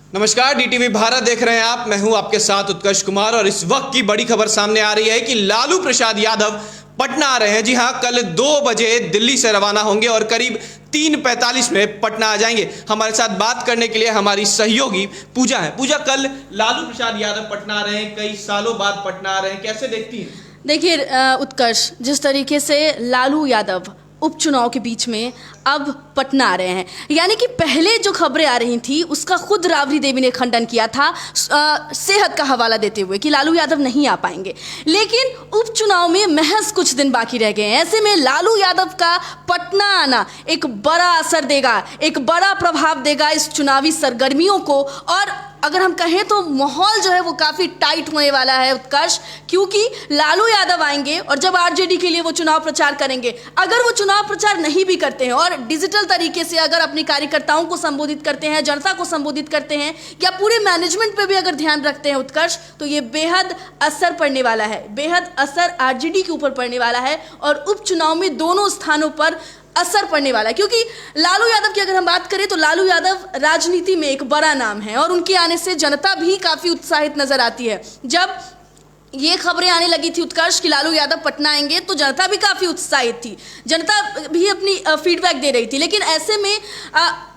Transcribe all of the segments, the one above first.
नमस्कार, डीटीवी भारत देख रहे हैं आप। मैं हूं आपके साथ उत्कर्ष कुमार और इस वक्त की बड़ी खबर सामने आ रही है कि लालू प्रसाद यादव पटना आ रहे हैं। जी हां, कल 2 बजे दिल्ली से रवाना होंगे और करीब 3:45 में पटना आ जाएंगे। हमारे साथ बात करने के लिए हमारी सहयोगी पूजा है। पूजा, कल लालू प्रसाद यादव पटना आ रहे हैं, कई सालों बाद पटना आ रहे हैं, कैसे देखती हैं? देखिए उत्कर्ष, जिस तरीके से लालू यादव उपचुनाव के बीच में अब पटना आ रहे हैं, यानी कि पहले जो खबरें आ रही थी उसका खुद राबड़ी देवी ने खंडन किया था सेहत का हवाला देते हुए कि लालू यादव नहीं आ पाएंगे। लेकिन उपचुनाव में महज कुछ दिन बाकी रह गए हैं। ऐसे में लालू यादव का पटना आना एक बड़ा असर देगा, एक बड़ा प्रभाव देगा इस चुनावी सरगर्मियों को। और अगर हम कहें तो माहौल जो है वो काफ़ी टाइट होने वाला है उत्कर्ष, क्योंकि लालू यादव आएंगे और जब आरजेडी के लिए वो चुनाव प्रचार करेंगे, अगर वो चुनाव प्रचार नहीं भी करते हैं और डिजिटल तरीके से अगर अपने कार्यकर्ताओं को संबोधित करते हैं, जनता को संबोधित करते हैं, या पूरे मैनेजमेंट पे भी अगर ध्यान रखते हैं उत्कर्ष, तो ये बेहद असर पड़ने वाला है, बेहद असर आरजेडी के ऊपर पड़ने वाला है और उपचुनाव में दोनों स्थानों पर असर पड़ने वाला है। क्योंकि लालू यादव की अगर हम बात करें तो लालू यादव राजनीति में एक बड़ा नाम है और उनके आने से जनता भी काफ़ी उत्साहित नजर आती है। जब ये खबरें आने लगी थी उत्कर्ष कि लालू यादव पटना आएंगे तो जनता भी काफ़ी उत्साहित थी, जनता भी अपनी फीडबैक दे रही थी। लेकिन ऐसे में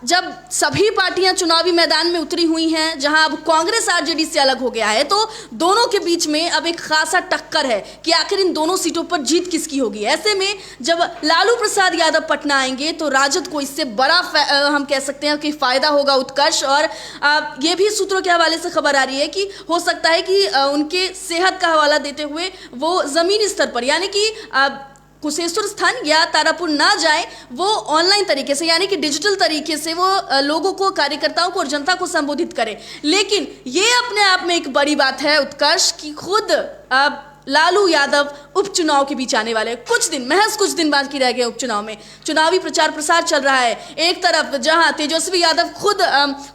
जब सभी पार्टियां चुनावी मैदान में उतरी हुई हैं, जहां अब कांग्रेस आरजेडी से अलग हो गया है, तो दोनों के बीच में अब एक खासा टक्कर है कि आखिर इन दोनों सीटों पर जीत किसकी होगी। ऐसे में जब लालू प्रसाद यादव पटना आएंगे तो राजद को इससे बड़ा हम कह सकते हैं कि फायदा होगा उत्कर्ष। और ये भी सूत्रों के हवाले से खबर आ रही है कि हो सकता है कि उनके सेहत का हवाला देते हुए वो जमीनी स्तर पर, यानी कि कुशेश्वर स्थान या तारापुर ना जाए, वो ऑनलाइन तरीके से यानी कि डिजिटल तरीके से वो लोगों को, कार्यकर्ताओं को और जनता को संबोधित करे। लेकिन ये अपने आप में एक बड़ी बात है उत्कर्ष कि खुद लालू यादव उपचुनाव के बीच आने वाले कुछ दिन, महज कुछ दिन बाकी रह गए उपचुनाव में। चुनावी प्रचार प्रसार चल रहा है। एक तरफ जहां तेजस्वी यादव खुद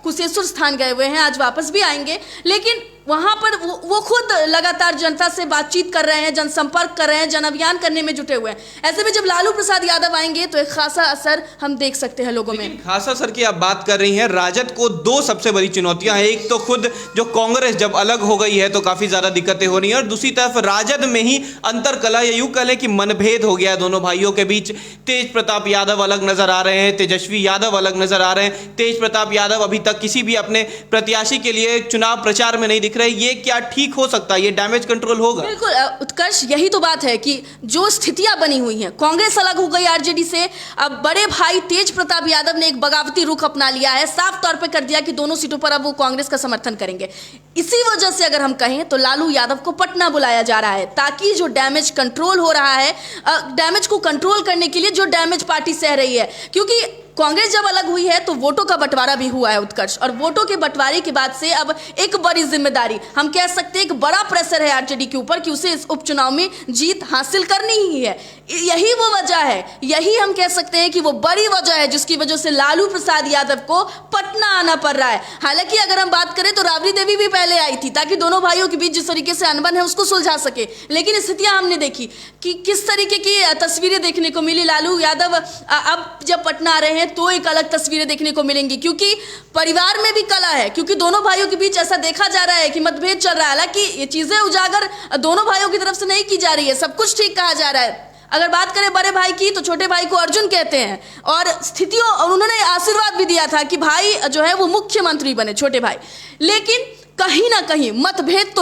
कुशेश्वर स्थान गए हुए हैं, आज वापस भी आएंगे, लेकिन वहां पर वो खुद लगातार जनता से बातचीत कर रहे हैं, जनसंपर्क कर रहे हैं, जन अभियान करने में जुटे हुए हैं। ऐसे में जब लालू प्रसाद यादव आएंगे तो एक खासा असर हम देख सकते हैं लोगों में। खासा असर की आप बात कर रही हैं। राजद को 2 सबसे बड़ी चुनौतियां हैं। एक तो खुद जो कांग्रेस जब अलग हो गई है तो काफी ज्यादा दिक्कतें हो रही हैं, और दूसरी तरफ राजद में ही अंतर कला, या यूं कह लें कि मनभेद हो गया है दोनों भाइयों के बीच। तेज प्रताप यादव अलग नजर आ रहे हैं, तेजस्वी यादव अलग नजर आ रहे हैं। तेज प्रताप यादव अभी तक किसी भी अपने प्रत्याशी के लिए चुनाव प्रचार में नहीं दिख रहे। ये क्या ठीक हो सकता है? ये डैमेज कंट्रोल होगा? बिल्कुल उत्कर्ष, यही तो बात है कि जो स्थितियां बनी हुई हैं, कांग्रेस अलग हो गई आरजेडी से, अब बड़े भाई तेज प्रताप यादव ने एक बगावती रुख अपना लिया है, साफ तौर पे कर दिया कि दोनों सीटों पर अब वो कांग्रेस का समर्थन करेंगे। इसी वजह से अगर हम कहें तो लालू यादव को पटना बुलाया जा रहा है, ताकि जो डैमेज कंट्रोल हो रहा है, डैमेज को कंट्रोल करने के लिए जो डैमेज पार्टी सह रही है, क्योंकि कांग्रेस जब अलग हुई है तो वोटों का बंटवारा भी हुआ है उत्कर्ष, और वोटों के बंटवारे के बाद से अब एक बड़ी जिम्मेदारी, हम कह सकते हैं एक बड़ा प्रेशर है आरजेडी के ऊपर कि उसे इस उपचुनाव में जीत हासिल करनी ही है। यही वो वजह है, यही हम कह सकते हैं कि वो बड़ी वजह है जिसकी वजह से लालू प्रसाद यादव को पटना आना पड़ रहा है। हालांकि अगर हम बात करें तो राबड़ी देवी भी पहले आई थी ताकि दोनों भाइयों के बीच जिस तरीके से अनबन है उसको सुलझा सके, लेकिन स्थितियां हमने देखी कि किस तरीके की तस्वीरें देखने को मिली। लालू यादव अब जब पटना आ रहे हैं तो एक अलग तस्वीरें देखने को मिलेंगी, क्योंकि परिवार में भी कला है, क्योंकि दोनों भाइयों के बीच ऐसा देखा जा रहा है कि मतभेद चल रहा है। हालांकि ये चीजें उजागर दोनों भाइयों की तरफ से नहीं की जा रही है, सब कुछ ठीक कहा जा रहा है। अगर बात करें बड़े भाई की तो छोटे भाई को अर्जुन कहते हैं, और स्थितियों, और उन्होंने आशीर्वाद भी दिया था कि भाई जो है वो मुख्यमंत्री बने, छोटे भाई। लेकिन कहीं ना कहीं मतभेद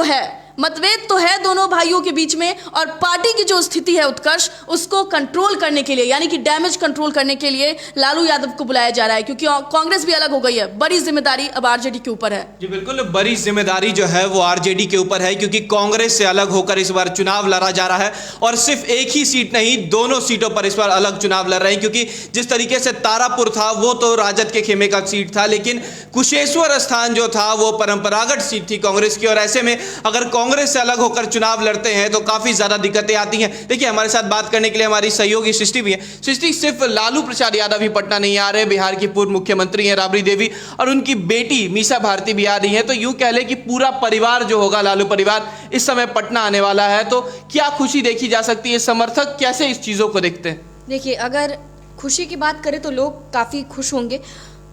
तो है दोनों भाइयों के बीच में, और पार्टी की जो स्थिति है उत्कर्ष, उसको कंट्रोल करने के लिए, यानी कि डैमेज कंट्रोल करने के लिए लालू यादव को बुलाया जा रहा है, क्योंकि कांग्रेस भी अलग हो गई है। बड़ी जिम्मेदारी अब आरजेडी के ऊपर है। जी बिल्कुल, बड़ी जिम्मेदारी जो है वो आरजेडी के ऊपर है, क्योंकि कांग्रेस से अलग होकर इस बार चुनाव लड़ा जा रहा है, और सिर्फ एक ही सीट नहीं, दोनों सीटों पर इस बार अलग चुनाव लड़ रहे हैं। क्योंकि जिस तरीके से तारापुर था वो तो राजद के खेमे का सीट था, लेकिन कुशेश्वर स्थान जो था वो परंपरागत सीट थी कांग्रेस की, और ऐसे में अगर कांग्रेस से अलग होकर चुनाव लड़ते हैं तो काफी ज्यादा दिक्कतें आती हैं। देखिए, हमारे साथ बात करने के लिए हमारी सहयोगी सृष्टि भी है। सृष्टि, सिर्फ लालू प्रसाद यादव ही पटना नहीं आ रहे, बिहार की पूर्व मुख्यमंत्री हैं राबड़ी देवी, और उनकी बेटी मीसा भारती भी आ रही है। तो यूं कह ले कि पूरा परिवार जो होगा, लालू परिवार, इस समय पटना आने वाला है। तो क्या खुशी देखी जा सकती है? समर्थक कैसे इस चीजों को देखते हैं? देखिए, अगर खुशी की बात करें तो लोग काफ़ी खुश होंगे।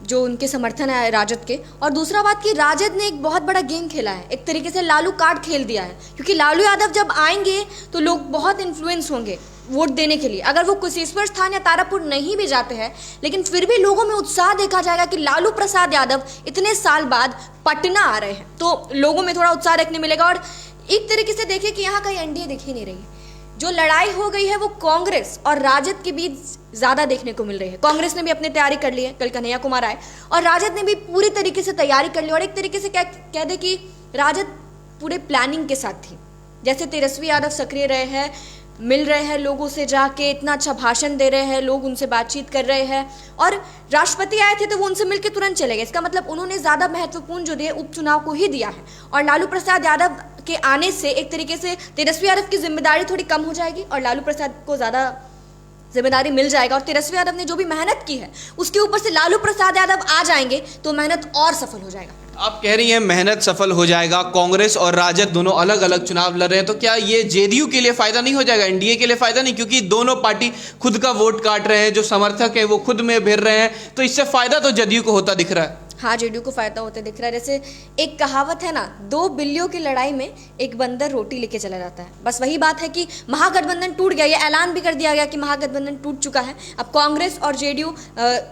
जो उनके समर्थन है राजद के। और दूसरा बात कि राजद ने एक बहुत बड़ा गेम खेला है, एक तरीके से लालू कार्ड खेल दिया है, क्योंकि लालू यादव जब आएंगे तो लोग बहुत इन्फ्लुएंस होंगे वोट देने के लिए। अगर वो कुशेश्वर स्थान या तारापुर नहीं भी जाते हैं, लेकिन फिर भी लोगों में उत्साह देखा जाएगा कि लालू प्रसाद यादव इतने साल बाद पटना आ रहे हैं, तो लोगों में थोड़ा उत्साह देखने मिलेगा। और एक तरीके से देखिए कि यहाँ कहीं एनडीए दिख ही नहीं रही है। जो लड़ाई हो गई है वो कांग्रेस और राजद के बीच ज़्यादा देखने को मिल रही है। कांग्रेस ने भी अपनी तैयारी कर ली है, कल कन्हैया कुमार आए, और राजद ने भी पूरी तरीके से तैयारी कर ली। और एक तरीके से कह दे कि राजद पूरे प्लानिंग के साथ थी। जैसे तेजस्वी यादव सक्रिय रहे हैं, मिल रहे हैं लोगों से जाके, इतना अच्छा भाषण दे रहे हैं, लोग उनसे बातचीत कर रहे हैं, और राष्ट्रपति आए थे तो वो उनसे मिलकर तुरंत चले गए। इसका मतलब उन्होंने ज़्यादा महत्वपूर्ण जो दिए उपचुनाव को ही दिया है। और लालू प्रसाद यादव के आने से एक तरीके से तेजस्वी यादव की जिम्मेदारी थोड़ी कम हो जाएगी और लालू प्रसाद को ज़्यादा जिम्मेदारी मिल जाएगा। और तेजस्वी यादव ने जो भी मेहनत की है उसके ऊपर से लालू प्रसाद यादव आ जाएंगे तो मेहनत और सफल हो जाएगा। आप कह रही हैं मेहनत सफल हो जाएगा, कांग्रेस और राजद दोनों अलग अलग चुनाव लड़ रहे हैं, तो क्या ये जेडीयू के लिए फायदा नहीं हो जाएगा, एनडीए के लिए फायदा नहीं? क्योंकि दोनों पार्टी खुद का वोट काट रहे हैं, जो समर्थक है वो खुद में भिड़ रहे हैं, तो इससे फायदा तो जदयू को होता दिख रहा है। हाँ, जेडीयू को फायदा होते दिख रहा है। जैसे एक कहावत है ना, 2 बिल्लियों की लड़ाई में एक बंदर रोटी लेके चला जाता है। बस वही बात है कि महागठबंधन टूट गया, ये ऐलान भी कर दिया गया कि महागठबंधन टूट चुका है। अब कांग्रेस और जेडीयू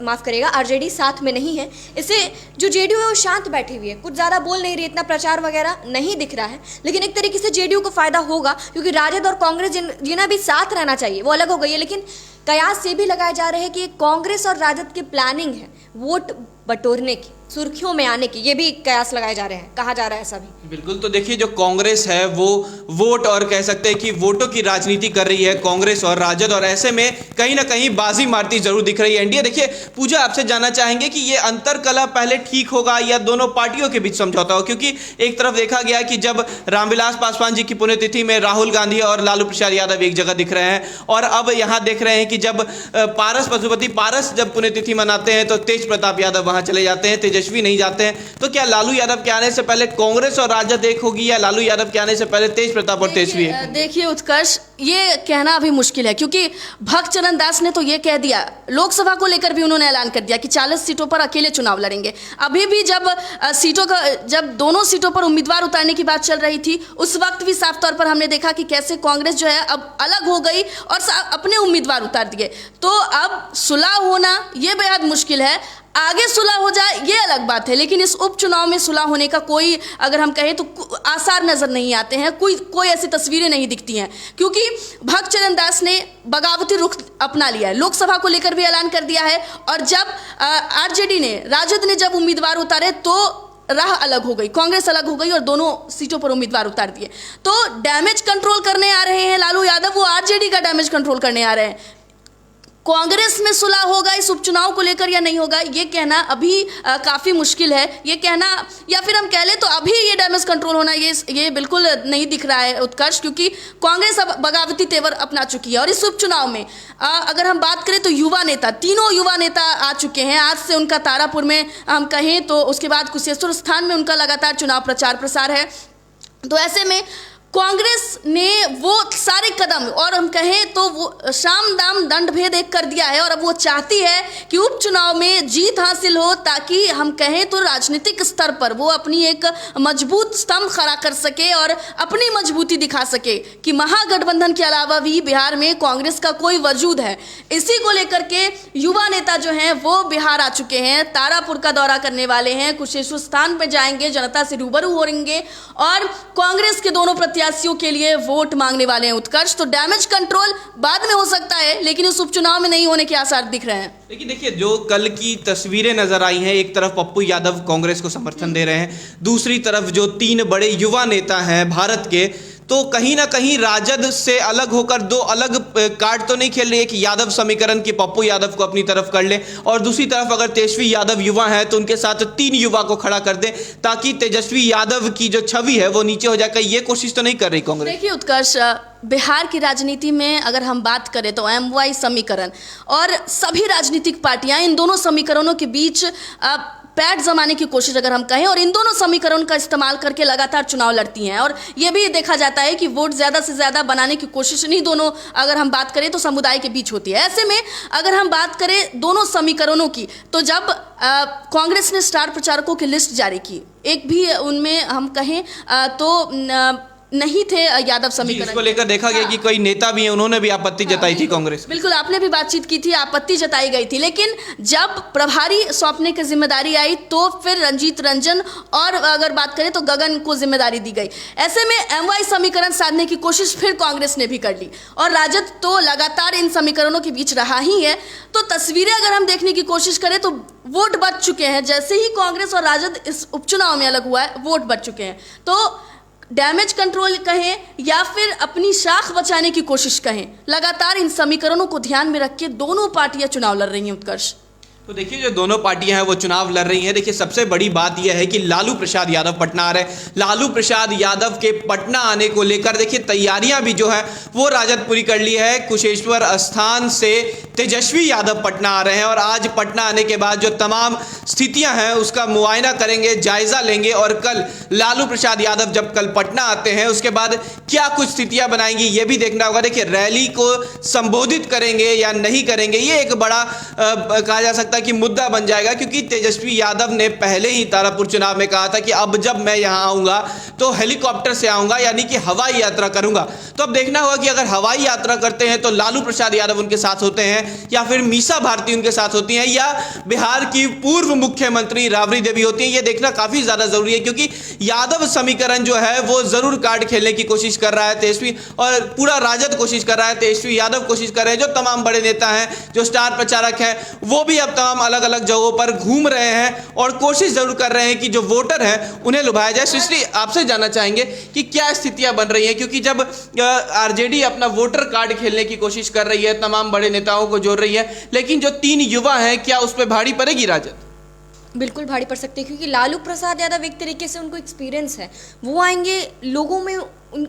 माफ करेगा आरजेडी साथ में नहीं है। इससे जो जेडीयू है वो शांत बैठी हुई है, कुछ ज़्यादा बोल नहीं रही, इतना प्रचार वगैरह नहीं दिख रहा है। लेकिन एक तरीके से जेडीयू को फायदा होगा, क्योंकि राजद और कांग्रेस जिन्हें भी साथ रहना चाहिए वो अलग हो गई है। लेकिन कयास ये भी लगाए जा रहे हैं कि कांग्रेस और राजद की प्लानिंग है वोट बटोरने की, सुर्खियों में आने की, ये भी कयास लगाए जा रहे हैं, कहा जा रहा है ऐसा भी। बिल्कुल, तो देखिए जो कांग्रेस है वो वोट और कह सकते हैं कि वोटों की राजनीति कर रही है, कांग्रेस और राजद, और ऐसे में कहीं ना कहीं बाजी मारती जरूर दिख रही है एनडीए। देखिए पूजा, आपसे जानना चाहेंगे कि ये अंतरकलह पहले ठीक होगा या दोनों पार्टियों के बीच समझौता हो? क्योंकि एक तरफ देखा गया कि जब रामविलास पासवान जी की पुण्यतिथि में राहुल गांधी और लालू प्रसाद यादव एक जगह दिख रहे हैं, और अब यहाँ देख रहे हैं कि जब पारस पशुपति पारस जब पुण्यतिथि मनाते हैं तो तेज प्रताप यादव वहां चले जाते हैं, तेजस्वी नहीं जाते हैं। तो क्या लालू यादव के आने से पहले कांग्रेस और राजद एक होगी या लालू यादव के आने से पहले तेज प्रताप और तेजस्वी? देखिए उत्कर्ष, ये कहना अभी मुश्किल है, क्योंकि भक्त चरण दास ने तो ये कह दिया, लोकसभा को लेकर भी उन्होंने ऐलान कर दिया कि 40 सीटों पर अकेले चुनाव लड़ेंगे। अभी भी जब दोनों सीटों पर उम्मीदवार उतारने की बात चल रही थी, उस वक्त भी साफ तौर पर हमने देखा कि कैसे कांग्रेस जो है अब अलग हो गई और अपने उम्मीदवार उतार दिए। तो अब सुलह होना ये बेहद मुश्किल है। आगे सुलह हो जाए ये अलग बात है, लेकिन इस उपचुनाव में सुलह होने का कोई, अगर हम कहें तो आसार नजर नहीं आते हैं, कोई ऐसी तस्वीरें नहीं दिखती हैं, क्योंकि भक्त चरण दास ने बगावती रुख अपना लिया है, लोकसभा को लेकर भी ऐलान कर दिया है, और जब आरजेडी ने, राजद ने जब उम्मीदवार उतारे तो राह अलग हो गई, कांग्रेस अलग हो गई और दोनों सीटों पर उम्मीदवार उतार दिए। तो डैमेज कंट्रोल करने आ रहे हैं लालू यादव, वो आरजेडी का डैमेज कंट्रोल करने आ रहे हैं। कांग्रेस में सुलह होगा इस उपचुनाव को लेकर या नहीं होगा, ये कहना अभी काफ़ी मुश्किल है। ये कहना, या फिर हम कह लें तो अभी ये डैमेज कंट्रोल होना ये बिल्कुल नहीं दिख रहा है उत्कर्ष, क्योंकि कांग्रेस अब बगावती तेवर अपना चुकी है। और इस उपचुनाव में अगर हम बात करें तो युवा नेता, तीनों युवा नेता आ चुके हैं। आज से उनका तारापुर में हम कहें तो, उसके बाद कुशेश्वर स्थान में उनका लगातार चुनाव प्रचार प्रसार है। तो ऐसे में कांग्रेस ने वो सारे कदम, और हम कहें तो वो साम दाम दंड भेद एक कर दिया है, और अब वो चाहती है कि उपचुनाव में जीत हासिल हो, ताकि हम कहें तो राजनीतिक स्तर पर वो अपनी एक मजबूत स्तंभ खड़ा कर सके और अपनी मजबूती दिखा सके कि महागठबंधन के अलावा भी बिहार में कांग्रेस का कोई वजूद है। इसी को लेकर के युवा नेता जो हैं वो बिहार आ चुके हैं, तारापुर का दौरा करने वाले हैं, कुशेश्वर स्थान पर जाएंगे, जनता से रूबरू होंगे और कांग्रेस के दोनों प्रत्याशियों के लिए वोट मांगने वाले हैं उत्कर्ष। तो डैमेज कंट्रोल बाद में हो सकता है, लेकिन इस उपचुनाव में नहीं होने के आसार दिख रहे हैं। लेकिन देखिए जो कल की तस्वीरें नजर आई हैं, एक तरफ पप्पू यादव कांग्रेस को समर्थन दे रहे हैं, दूसरी तरफ जो 3 बड़े युवा नेता हैं भारत के, तो कहीं ना कहीं राजद से अलग होकर 2 अलग कार्ड तो नहीं खेल रही है कि यादव समीकरण की पप्पू यादव को अपनी तरफ कर ले, और दूसरी तरफ अगर तेजस्वी यादव युवा है तो उनके साथ 3 युवा को खड़ा कर दे, ताकि तेजस्वी यादव की जो छवि है वो नीचे हो जाए। ये कोशिश तो नहीं कर रही कांग्रेस? देखिए उत्कर्ष, बिहार की राजनीति में अगर हम बात करें तो MY समीकरण और सभी राजनीतिक पार्टियां इन दोनों समीकरणों के बीच पैठ जमाने की कोशिश अगर हम कहें, और इन दोनों समीकरणों का इस्तेमाल करके लगातार चुनाव लड़ती हैं। और ये भी देखा जाता है कि वोट ज़्यादा से ज़्यादा बनाने की कोशिश इन्हीं दोनों, अगर हम बात करें तो समुदाय के बीच होती है। ऐसे में अगर हम बात करें दोनों समीकरणों की, तो जब कांग्रेस ने स्टार प्रचारकों की लिस्ट जारी की, एक भी उनमें हम कहें तो नहीं थे यादव समीकरण, इसको लेकर देखा गया कि कोई नेता भी हैं, उन्होंने भी आपत्ति जताई थी कांग्रेस। बिल्कुल, आपने भी बातचीत की थी, आपत्ति जताई गई थी। लेकिन जब प्रभारी सौंपने की जिम्मेदारी आई तो फिर रंजीत रंजन और अगर बात करें तो गगन को जिम्मेदारी दी गई। ऐसे में एमवाई समीकरण साधने की कोशिश फिर कांग्रेस ने भी कर ली, और राजद तो लगातार इन समीकरणों के बीच रहा ही है। तो तस्वीरें अगर हम देखने की कोशिश करें तो वोट बच चुके हैं। जैसे ही कांग्रेस और राजद इस उपचुनाव में अलग हुआ है, वोट बच चुके हैं। तो डैमेज कंट्रोल कहें या फिर अपनी शाख बचाने की कोशिश कहें, लगातार इन समीकरणों को ध्यान में रख के दोनों पार्टियां चुनाव लड़ रही हैं। उत्कर्ष, तो देखिए जो दोनों पार्टियां हैं वो चुनाव लड़ रही हैं। देखिए सबसे बड़ी बात यह है कि लालू प्रसाद यादव पटना आ रहे हैं। लालू प्रसाद यादव के पटना आने को लेकर देखिए तैयारियां भी जो है वो राजद पूरी कर ली है। कुशेश्वर स्थान से तेजस्वी यादव पटना आ रहे हैं, और आज पटना आने के बाद जो तमाम स्थितियां हैं उसका मुआयना करेंगे, जायजा लेंगे, और कल लालू प्रसाद यादव जब कल पटना आते हैं उसके बाद क्या कुछ स्थितियां बनाएंगी ये भी देखना होगा। देखिए रैली को संबोधित करेंगे या नहीं करेंगे, ये एक बड़ा कहा जा सकता कि मुद्दा बन जाएगा, क्योंकि तेजस्वी यादव ने पहले ही तारापुर चुनाव में कहा था कि अब जब मैं यहां आऊंगा तो हेलीकॉप्टर से आऊंगा, यानी कि हवाई यात्रा करूंगा। तो अब देखना होगा कि अगर हवाई यात्रा करते हैं तो लालू प्रसाद यादव उनके साथ होते हैं, या फिर मीसा भारती उनके साथ होती हैं, या बिहार की पूर्व मुख्यमंत्री राबड़ी देवी होती हैं। ये देखना काफी ज्यादा जरूरी है, क्योंकि यादव समीकरण जो है वो जरूर कार्ड खेलने की कोशिश कर रहा है तेजस्वी, और पूरा राजद कोशिश कर रहा है, तेजस्वी यादव कोशिश कर रहे हैं, जो तमाम बड़े नेता हैं, जो स्टार प्रचारक हैं, वो भी अब तमाम अलग अलग जगहों पर घूम रहे हैं और कोशिश जरूर कर रहे हैं कि जो वोटर हैं उन्हें लुभाया जाए। तो इसलिए आपसे जानना चाहेंगे कि क्या स्थितियां बन रही हैं, क्योंकि जब आरजेडी अपना वोटर कार्ड खेलने की कोशिश कर रही है, तमाम बड़े नेताओं को जोड़ रही है, लेकिन जो 3 युवा हैं क्या उस पर भारी पड़ेगी राजद? बिल्कुल भारी पड़ सकते हैं, क्योंकि लालू प्रसाद यादव एक तरीके से उनको एक्सपीरियंस है, वो आएंगे, लोगों में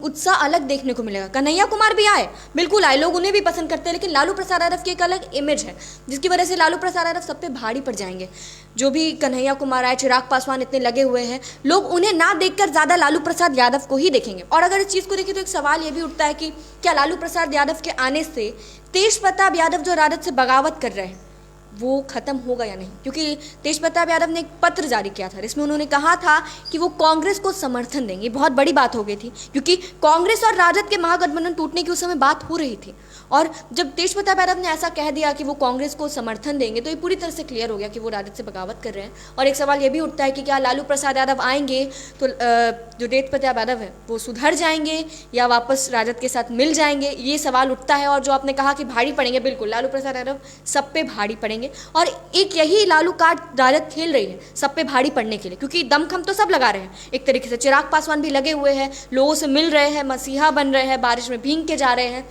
उत्साह अलग देखने को मिलेगा। कन्हैया कुमार भी आए, बिल्कुल आए, लोग उन्हें भी पसंद करते हैं, लेकिन लालू प्रसाद यादव की एक अलग इमेज है जिसकी वजह से लालू प्रसाद यादव सब पे भारी पड़ जाएंगे। जो भी कन्हैया कुमार आए, चिराग पासवान इतने लगे हुए हैं, लोग उन्हें ना देखकर ज़्यादा लालू प्रसाद यादव को ही देखेंगे। और अगर इस चीज़ को देखें तो एक सवाल ये भी उठता है कि क्या लालू प्रसाद यादव के आने से तेज प्रताप यादव जो राजद से बगावत कर रहे हैं वो खत्म होगा या नहीं, क्योंकि तेज प्रताप यादव ने एक पत्र जारी किया था जिसमें उन्होंने कहा था कि वो कांग्रेस को समर्थन देंगे। बहुत बड़ी बात हो गई थी, क्योंकि कांग्रेस और राजद के महागठबंधन टूटने की उस समय बात हो रही थी, और जब तेज प्रताप यादव ने ऐसा कह दिया कि वो कांग्रेस को समर्थन देंगे तो ये पूरी तरह से क्लियर हो गया कि वो राजद से बगावत कर रहे हैं। और एक सवाल ये भी उठता है कि क्या लालू प्रसाद यादव आएंगे तो जो तेज प्रताप यादव है वो सुधर जाएंगे या वापस राजद के साथ मिल जाएंगे, ये सवाल उठता है। और जो आपने कहा कि भारी पड़ेंगे, बिल्कुल लालू प्रसाद यादव सब पे भारी पड़ेंगे, और एक यही लालू कार्ड राजद खेल रही है सब पे भारी पड़ने के लिए, क्योंकि दमखम तो सब लगा रहे हैं एक तरीके से। चिराग पासवान भी लगे हुए हैं, लोगों से मिल रहे हैं, मसीहा बन रहे हैं, बारिश में भींग के जा रहे हैं।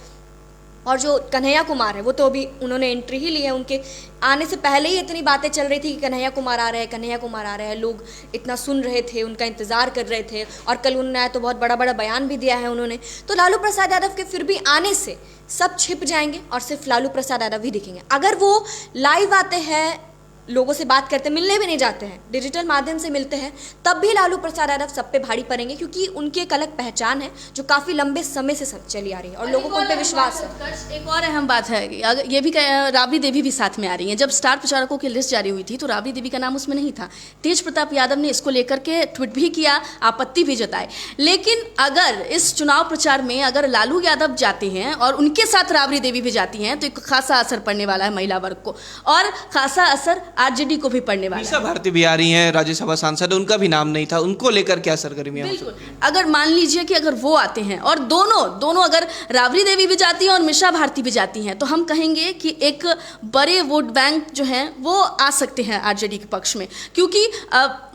और जो कन्हैया कुमार है वो तो अभी उन्होंने एंट्री ही ली है, उनके आने से पहले ही इतनी बातें चल रही थी कि कन्हैया कुमार आ रहे हैं, कन्हैया कुमार आ रहे हैं, लोग इतना सुन रहे थे, उनका इंतज़ार कर रहे थे, और कल उन्होंने आया तो बहुत बड़ा बड़ा बयान भी दिया है उन्होंने। तो लालू प्रसाद यादव के फिर भी आने से सब छिप जाएंगे और सिर्फ लालू प्रसाद यादव ही दिखेंगे। अगर वो लाइव आते हैं, लोगों से बात करते, मिलने भी नहीं जाते हैं, डिजिटल माध्यम से मिलते हैं, तब भी लालू प्रसाद यादव सब पे भारी पड़ेंगे, क्योंकि उनकी एक अलग पहचान है जो काफ़ी लंबे समय से चली आ रही है और लोगों को उन पर विश्वास है। एक और अहम बात है, अगर ये भी राबड़ी देवी भी साथ में आ रही हैं। जब स्टार प्रचारकों की लिस्ट जारी हुई थी तो राबड़ी देवी का नाम उसमें नहीं था। तेज प्रताप यादव ने इसको लेकर के ट्वीट भी किया, आपत्ति भी जताई। लेकिन अगर इस चुनाव प्रचार में अगर लालू यादव जाते हैं और उनके साथ राबड़ी देवी भी जाती हैं तो एक खासा असर पड़ने वाला है महिला वर्ग को, और खासा असर आरजेडी को भी पड़ने वाला है। मीसा भारती भी आ रही हैं, राज्यसभा सांसद, उनका भी नाम नहीं था, उनको लेकर क्या सरगर्मियां? बिल्कुल, अगर मान लीजिए कि अगर वो आते हैं और दोनों अगर राबड़ी देवी भी जाती हैं और मीसा भारती भी जाती हैं, तो हम कहेंगे कि एक बड़े वोट बैंक जो हैं वो आ सकते हैं आरजेडी के पक्ष में, क्योंकि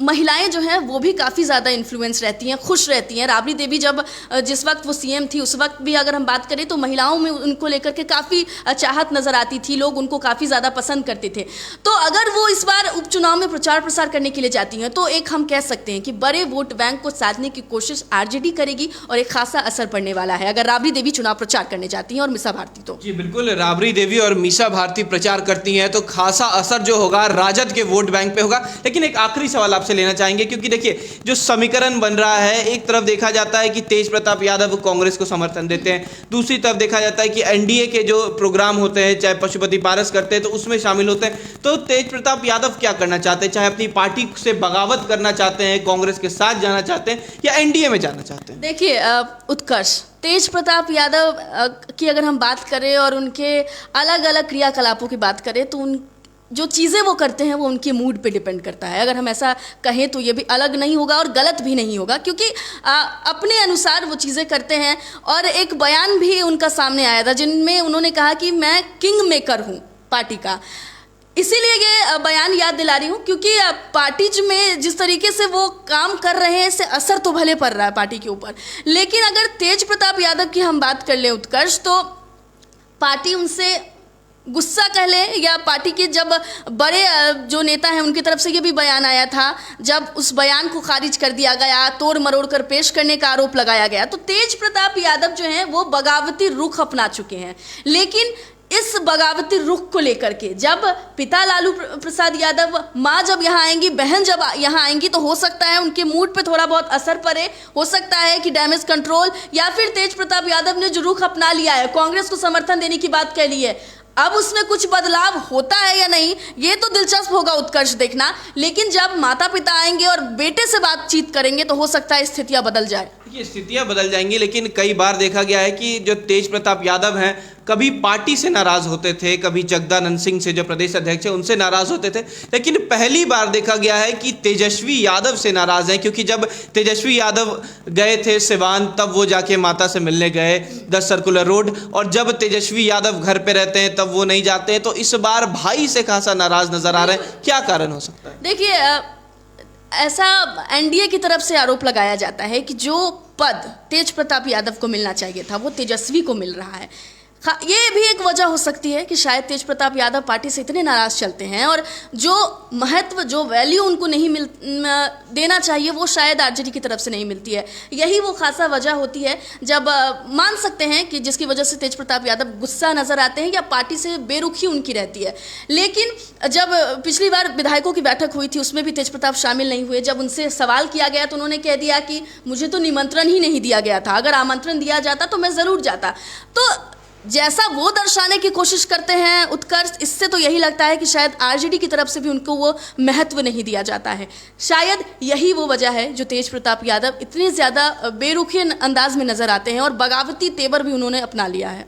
महिलाएं जो हैं वो भी काफ़ी ज़्यादा इन्फ्लुएंस रहती हैं, खुश रहती हैं। राबड़ी देवी जब जिस वक्त वो सीएम थी उस वक्त भी अगर हम बात करें तो महिलाओं में उनको लेकर के काफ़ी चाहत नज़र आती थी, लोग उनको काफ़ी ज़्यादा पसंद करते थे। तो अगर वो इस बार उपचुनाव में प्रचार प्रसार करने के लिए जाती हैं तो एक हम कह सकते हैं कि बड़े वोट बैंक को साधने की कोशिश आरजेडी करेगी और एक खासा असर पड़ने वाला है अगर राबड़ी देवी चुनाव प्रचार करने जाती हैं और मीसा भारती तो। जी बिल्कुल, राबड़ी देवी और मीसा भारती प्रचार करती हैं तो खासा असर जो होगा राजद के वोट बैंक पे होगा। लेकिन एक आखिरी सवाल आपसे लेना चाहेंगे, क्योंकि देखिए जो समीकरण बन रहा है, एक तरफ देखा जाता है कि तेज प्रताप यादव कांग्रेस को समर्थन देते हैं, दूसरी तरफ देखा जाता है कि एनडीए के जो प्रोग्राम होते हैं, चाहे पशुपति पारस करते हैं तो उसमें शामिल होते हैं। तो तेज प्रताप यादव क्या करना चाहते हैं? चाहे अपनी पार्टी से बगावत करना चाहते हैं, कांग्रेस के साथ जाना चाहते हैं या एनडीए में जाना चाहते हैं? देखिए उत्कर्ष, तेज प्रताप यादव की अगर हम बात करें और उनके अलग अलग क्रियाकलापों की बात करें तो उन जो चीज़ें वो करते हैं वो उनके मूड पे डिपेंड करता है। अगर हम ऐसा कहें तो ये भी अलग नहीं होगा और गलत भी नहीं होगा, क्योंकि अपने अनुसार वो चीज़ें करते हैं। और एक बयान भी उनका सामने आया था जिनमें उन्होंने कहा कि मैं किंग मेकर हूँ पार्टी का। इसीलिए ये बयान याद दिला रही हूँ क्योंकि पार्टी में जिस तरीके से वो काम कर रहे हैं इससे असर तो भले पड़ रहा है पार्टी के ऊपर, लेकिन अगर तेज प्रताप यादव की हम बात कर लें उत्कर्ष, तो पार्टी उनसे गुस्सा कह लें या पार्टी के जब बड़े जो नेता हैं उनकी तरफ से ये भी बयान आया था, जब उस बयान को खारिज कर दिया गया, तोड़ मरोड़ कर पेश करने का आरोप लगाया गया, तो तेज प्रताप यादव जो हैं वो बगावती रुख अपना चुके हैं। लेकिन इस बगावती रुख को लेकर के जब पिता लालू प्रसाद यादव, माँ जब यहाँ आएंगी, बहन जब यहाँ आएंगी, तो हो सकता है उनके मूड पे थोड़ा बहुत असर पड़े, हो सकता है कि डैमेज कंट्रोल या फिर तेज प्रताप यादव ने जो रुख अपना लिया है, कांग्रेस को समर्थन देने की बात कह ली है, अब उसमें कुछ बदलाव होता है या नहीं ये तो दिलचस्प होगा उत्कर्ष देखना। लेकिन जब माता पिता आएंगे और बेटे से बातचीत करेंगे तो हो सकता है स्थितियां बदल जाए। ये स्थितियां बदल जाएंगी, लेकिन कई बार देखा गया है कि जो तेज प्रताप यादव हैं कभी पार्टी से नाराज होते थे, कभी जगदानंद सिंह से जो प्रदेश अध्यक्ष है उनसे नाराज होते थे, लेकिन पहली बार देखा गया है कि तेजस्वी यादव से नाराज हैं। क्योंकि जब तेजस्वी यादव गए थे सिवान तब वो जाके माता से मिलने गए 10 सर्कुलर रोड, और जब तेजस्वी यादव घर पे रहते हैं तब वो नहीं जाते हैं। तो इस बार भाई से खासा नाराज नजर आ रहे हैं, क्या कारण हो सकता है? देखिए ऐसा एनडीए की तरफ से आरोप लगाया जाता है कि जो पद तेज प्रताप यादव को मिलना चाहिए था वो तेजस्वी को मिल रहा है। ये भी एक वजह हो सकती है कि शायद तेज प्रताप यादव पार्टी से इतने नाराज चलते हैं और जो महत्व, जो वैल्यू उनको नहीं देना चाहिए वो शायद आरजेडी की तरफ से नहीं मिलती है। यही वो खासा वजह होती है जब मान सकते हैं कि जिसकी वजह से तेज प्रताप यादव गुस्सा नजर आते हैं या पार्टी से बेरुखी उनकी रहती है। लेकिन जब पिछली बार विधायकों की बैठक हुई थी उसमें भी तेज प्रताप शामिल नहीं हुए। जब उनसे सवाल किया गया तो उन्होंने कह दिया कि मुझे तो निमंत्रण ही नहीं दिया गया था, अगर आमंत्रण दिया जाता तो मैं ज़रूर जाता। तो जैसा वो दर्शाने की कोशिश करते हैं उत्कर्ष, इससे तो यही लगता है कि शायद आरजेडी की तरफ से भी उनको वो महत्व नहीं दिया जाता है। शायद यही वो वजह है जो तेज प्रताप यादव इतने ज़्यादा बेरुखे अंदाज में नज़र आते हैं और बगावती तेवर भी उन्होंने अपना लिया है।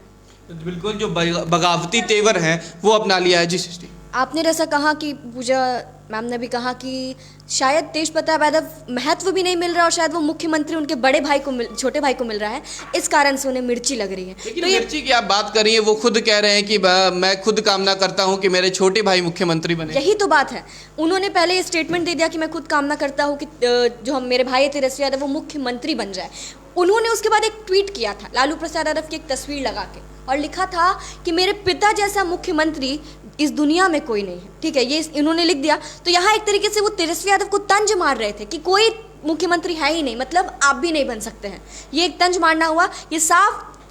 बिल्कुल, जो बगावती तेवर हैं वो अपना लिया है। जी सृष्टि, आपने जैसा कहा कि पूजा मैम ने भी कहा कि शायद तेज प्रताप यादव महत्व भी नहीं मिल रहा और शायद वो मुख्यमंत्री उनके बड़े भाई को छोटे भाई को मिल रहा है, इस कारण से उन्हें मिर्ची लग रही है। लेकिन तो मिर्ची की आप बात कर रही हैं, वो खुद कह रहे हैं कि मैं खुद कामना करता हूं कि मेरे छोटे भाई मुख्यमंत्री बने। यही तो बात है, उन्होंने पहले ये स्टेटमेंट दे दिया कि मैं खुद कामना करता हूँ कि जो हम मेरे भाई तेजस्वी यादव वो मुख्यमंत्री बन जाए। उन्होंने उसके बाद एक ट्वीट किया था लालू प्रसाद यादव की एक तस्वीर लगा के और लिखा था कि मेरे पिता जैसा मुख्यमंत्री इस दुनिया में कोई नहीं है। ठीक है, ये इन्होंने लिख दिया। तो यहाँ एक तरीके से वो तेजस्वी यादव को तंज मार रहे थे कि कोई मुख्यमंत्री है ही नहीं, मतलब आप भी नहीं बन सकते हैं। ये एक तंज मारना हुआ। ये साफ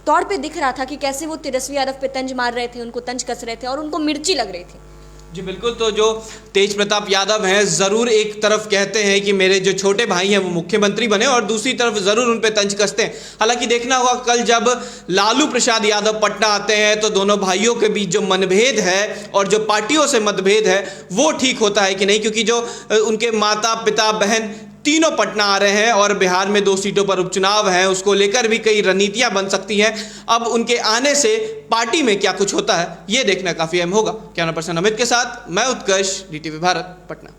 तौर पे दिख रहा था कि कैसे वो तेजस्वी यादव पे तंज मार रहे थे, उनको तंज कस रहे थे और उनको मिर्ची लग रही थी। जी बिल्कुल, तो जो तेज प्रताप यादव हैं ज़रूर एक तरफ कहते हैं कि मेरे जो छोटे भाई हैं वो मुख्यमंत्री बने और दूसरी तरफ ज़रूर उन पे तंज कसते हैं। हालांकि देखना होगा कल जब लालू प्रसाद यादव पटना आते हैं तो दोनों भाइयों के बीच जो मनभेद है और जो पार्टियों से मतभेद है वो ठीक होता है कि नहीं, क्योंकि जो उनके माता पिता बहन तीनों पटना आ रहे हैं और बिहार में 2 सीटों पर उपचुनाव हैं, उसको लेकर भी कई रणनीतियां बन सकती हैं। अब उनके आने से पार्टी में क्या कुछ होता है ये देखना काफ़ी अहम होगा। कैमरा पर्सन अमित के साथ मैं उत्कर्ष, DTV भारत, पटना।